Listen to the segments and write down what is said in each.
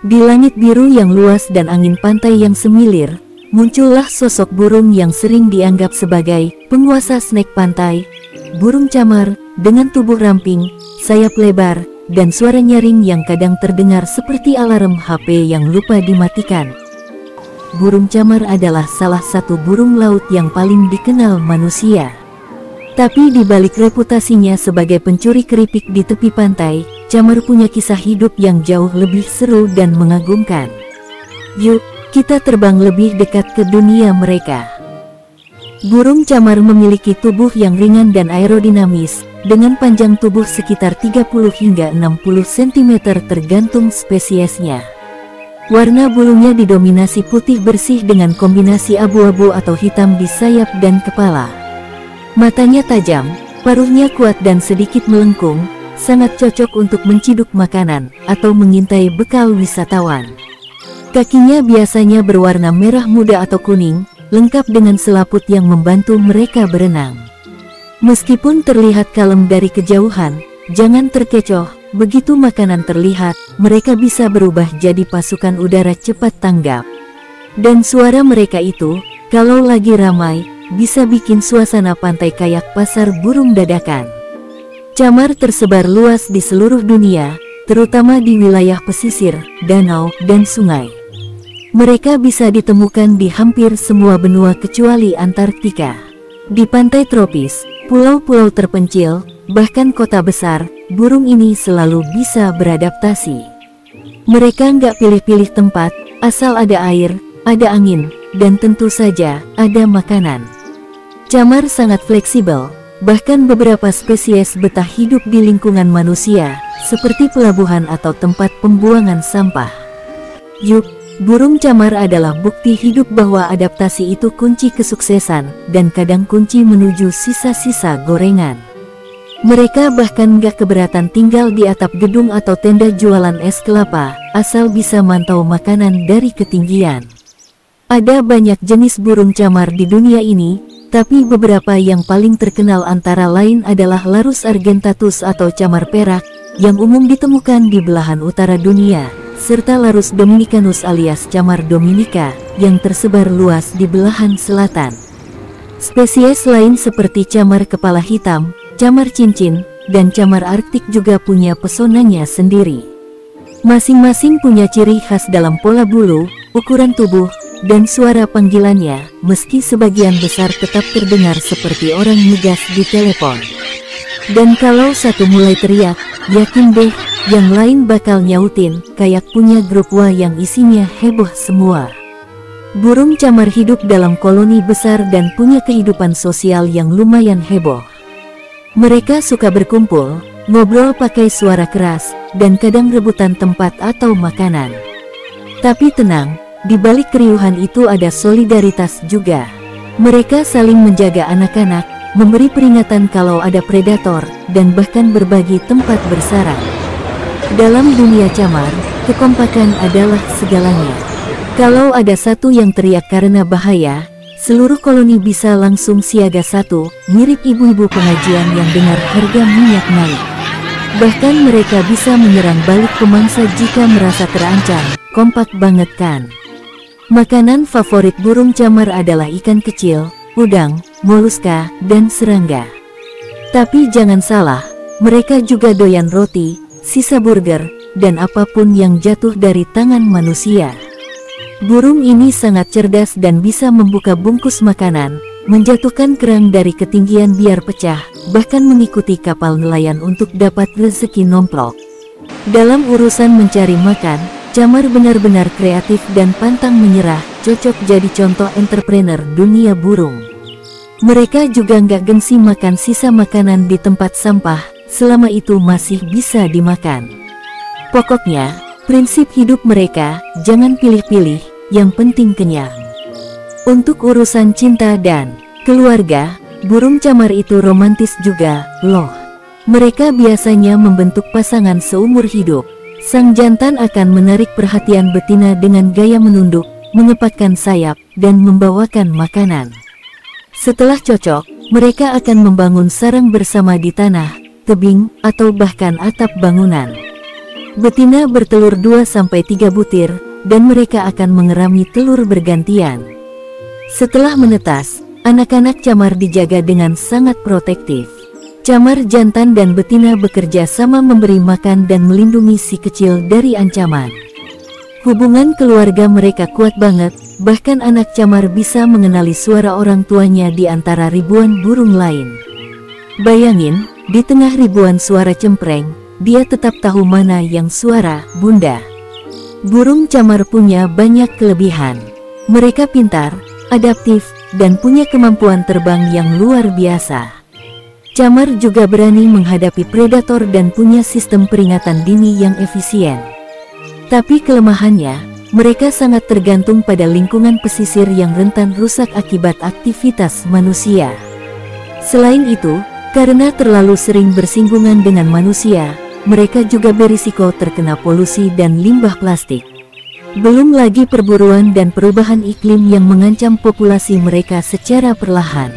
Di langit biru yang luas dan angin pantai yang semilir, muncullah sosok burung yang sering dianggap sebagai penguasa snake pantai. Burung camar, dengan tubuh ramping, sayap lebar, dan suara nyaring yang kadang terdengar seperti alarm HP yang lupa dimatikan. Burung camar adalah salah satu burung laut yang paling dikenal manusia. Tapi di balik reputasinya sebagai pencuri keripik di tepi pantai, camar punya kisah hidup yang jauh lebih seru dan mengagumkan. Yuk, kita terbang lebih dekat ke dunia mereka. Burung camar memiliki tubuh yang ringan dan aerodinamis, dengan panjang tubuh sekitar 30 hingga 60 cm tergantung spesiesnya. Warna bulunya didominasi putih bersih dengan kombinasi abu-abu atau hitam di sayap dan kepala. Matanya tajam, paruhnya kuat dan sedikit melengkung, sangat cocok untuk menciduk makanan atau mengintai bekal wisatawan. Kakinya biasanya berwarna merah muda atau kuning, lengkap dengan selaput yang membantu mereka berenang. Meskipun terlihat kalem dari kejauhan, jangan terkecoh, begitu makanan terlihat, mereka bisa berubah jadi pasukan udara cepat tanggap. Dan suara mereka itu, kalau lagi ramai, bisa bikin suasana pantai kayak pasar burung dadakan. Camar tersebar luas di seluruh dunia, terutama di wilayah pesisir, danau, dan sungai. Mereka bisa ditemukan di hampir semua benua kecuali Antartika. Di pantai tropis, pulau-pulau terpencil, bahkan kota besar, burung ini selalu bisa beradaptasi. Mereka nggak pilih-pilih tempat, asal ada air, ada angin, dan tentu saja ada makanan. Camar sangat fleksibel, bahkan beberapa spesies betah hidup di lingkungan manusia, seperti pelabuhan atau tempat pembuangan sampah. Yuk, burung camar adalah bukti hidup bahwa adaptasi itu kunci kesuksesan, dan kadang kunci menuju sisa-sisa gorengan. Mereka bahkan gak keberatan tinggal di atap gedung atau tenda jualan es kelapa, asal bisa mantau makanan dari ketinggian. Ada banyak jenis burung camar di dunia ini, tapi beberapa yang paling terkenal antara lain adalah Larus argentatus atau camar perak, yang umum ditemukan di belahan utara dunia, serta Larus dominicanus alias camar Dominika, yang tersebar luas di belahan selatan. Spesies lain seperti camar kepala hitam, camar cincin, dan camar arktik juga punya pesonanya sendiri. Masing-masing punya ciri khas dalam pola bulu, ukuran tubuh, dan suara panggilannya, meski sebagian besar tetap terdengar seperti orang ngegas di telepon. Dan kalau satu mulai teriak, yakin deh, yang lain bakal nyautin, kayak punya grup WA yang isinya heboh semua. Burung camar hidup dalam koloni besar dan punya kehidupan sosial yang lumayan heboh. Mereka suka berkumpul, ngobrol pakai suara keras, dan kadang rebutan tempat atau makanan. Tapi tenang, di balik keriuhan itu ada solidaritas juga. Mereka saling menjaga anak-anak, memberi peringatan kalau ada predator, dan bahkan berbagi tempat bersarang. Dalam dunia camar, kekompakan adalah segalanya. Kalau ada satu yang teriak karena bahaya, seluruh koloni bisa langsung siaga satu, mirip ibu-ibu pengajian yang dengar harga minyak naik. Bahkan mereka bisa menyerang balik pemangsa jika merasa terancam, kompak banget kan? Makanan favorit burung camar adalah ikan kecil, udang, moluska, dan serangga. Tapi jangan salah, mereka juga doyan roti, sisa burger, dan apapun yang jatuh dari tangan manusia. Burung ini sangat cerdas dan bisa membuka bungkus makanan, menjatuhkan kerang dari ketinggian biar pecah, bahkan mengikuti kapal nelayan untuk dapat rezeki nomplok. Dalam urusan mencari makan, camar benar-benar kreatif dan pantang menyerah, cocok jadi contoh entrepreneur dunia burung. Mereka juga nggak gengsi makan sisa makanan di tempat sampah, selama itu masih bisa dimakan. Pokoknya, prinsip hidup mereka, jangan pilih-pilih, yang penting kenyang. Untuk urusan cinta dan keluarga, burung camar itu romantis juga, loh. Mereka biasanya membentuk pasangan seumur hidup. Sang jantan akan menarik perhatian betina dengan gaya menunduk, mengepakkan sayap, dan membawakan makanan. Setelah cocok, Mereka akan membangun sarang bersama di tanah, tebing, atau bahkan atap bangunan. Betina bertelur 2-3 butir, dan mereka akan mengerami telur bergantian. Setelah menetas, anak-anak camar dijaga dengan sangat protektif. Camar jantan dan betina bekerja sama memberi makan dan melindungi si kecil dari ancaman. Hubungan keluarga mereka kuat banget, bahkan anak camar bisa mengenali suara orang tuanya di antara ribuan burung lain. Bayangin, di tengah ribuan suara cempreng, dia tetap tahu mana yang suara bunda. Burung camar punya banyak kelebihan. Mereka pintar, adaptif, dan punya kemampuan terbang yang luar biasa. Camar juga berani menghadapi predator dan punya sistem peringatan dini yang efisien. Tapi kelemahannya, mereka sangat tergantung pada lingkungan pesisir yang rentan rusak akibat aktivitas manusia. Selain itu, karena terlalu sering bersinggungan dengan manusia, mereka juga berisiko terkena polusi dan limbah plastik. Belum lagi perburuan dan perubahan iklim yang mengancam populasi mereka secara perlahan.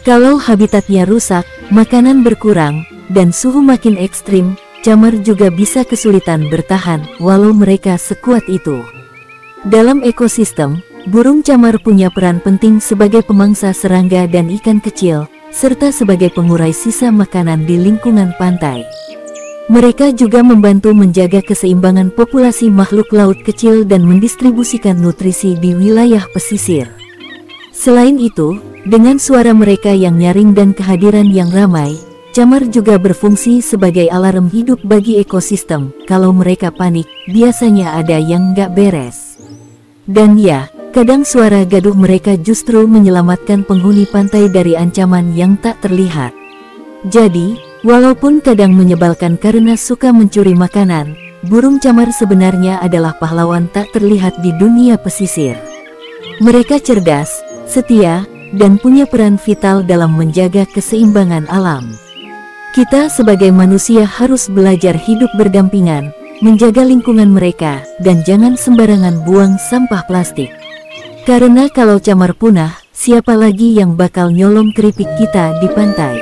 Kalau habitatnya rusak, makanan berkurang, dan suhu makin ekstrim, camar juga bisa kesulitan bertahan walau mereka sekuat itu. Dalam ekosistem, burung camar punya peran penting sebagai pemangsa serangga dan ikan kecil, serta sebagai pengurai sisa makanan di lingkungan pantai. Mereka juga membantu menjaga keseimbangan populasi makhluk laut kecil dan mendistribusikan nutrisi di wilayah pesisir. Selain itu, dengan suara mereka yang nyaring dan kehadiran yang ramai, camar juga berfungsi sebagai alarm hidup bagi ekosistem. Kalau mereka panik, biasanya ada yang nggak beres. Dan ya, kadang suara gaduh mereka justru menyelamatkan penghuni pantai dari ancaman yang tak terlihat. Jadi, walaupun kadang menyebalkan karena suka mencuri makanan, burung camar sebenarnya adalah pahlawan tak terlihat di dunia pesisir. Mereka cerdas, setia, dan punya peran vital dalam menjaga keseimbangan alam. Kita sebagai manusia harus belajar hidup berdampingan, menjaga lingkungan mereka, dan jangan sembarangan buang sampah plastik. Karena kalau camar punah, siapa lagi yang bakal nyolong keripik kita di pantai?